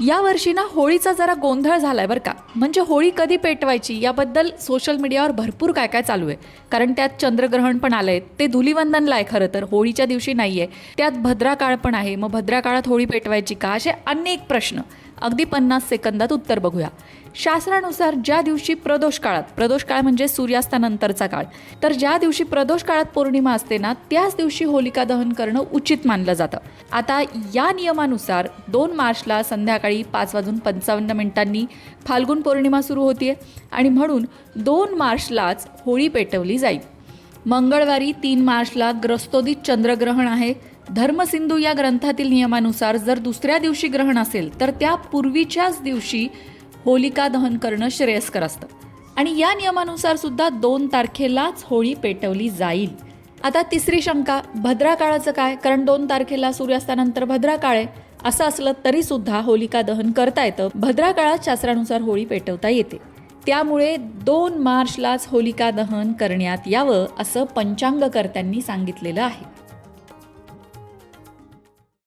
यावर्षी ना होळीचा जरा गोंधळ झालाय बरं का. म्हणजे होळी कधी पेटवायची याबद्दल सोशल मीडियावर भरपूर काय काय चालू आहे. कारण त्यात चंद्रग्रहण पण आलंय, ते धुलिवंदनला आहे खरं तर, होळीच्या दिवशी नाहीये. त्यात भद्राकाळ पण आहे, मग भद्राकाळात होळी पेटवायची का, असे अनेक प्रश्न. अगदी 50 सेकंदात उत्तर बघूया. शास्त्रानुसार ज्या दिवशी प्रदोष काळ म्हणजे सूर्यास्तानंतरचा काळ, तर ज्या दिवशी प्रदोष काळात पौर्णिमा असते ना, त्याच दिवशी होलिका दहन करणं उचित मानलं जातं. आता या नियमानुसार 2 मार्चला संध्याकाळी 5:55 फाल्गुन पौर्णिमा सुरू होतीये आणि म्हणून 2 मार्चलाच होळी पेटवली जाईल. मंगळवारी 3 मार्चला ग्रस्तोदित चंद्रग्रहण आहे. धर्मसिंधू या ग्रंथातील नियमानुसार जर दुसऱ्या दिवशी ग्रहण असेल तर त्या पूर्वीच्याच दिवशी होलिका दहन करणं श्रेयस्कर असतं. आणि या नियमानुसार सुद्धा 2 तारखेलाच होळी पेटवली जाईल. आता तिसरी शंका, भद्राकाळाचं काय? कारण 2 तारखेला सूर्यास्तानंतर भद्राकाळ आहे. असं असलं तरी सुद्धा होलिका दहन करता येतं. भद्राकाळात शास्त्रानुसार होळी पेटवता येते. त्यामुळे 2 मार्चलाच होलिका दहन करण्यात यावं असं पंचांगकर्त्यांनी सांगितलेलं आहे.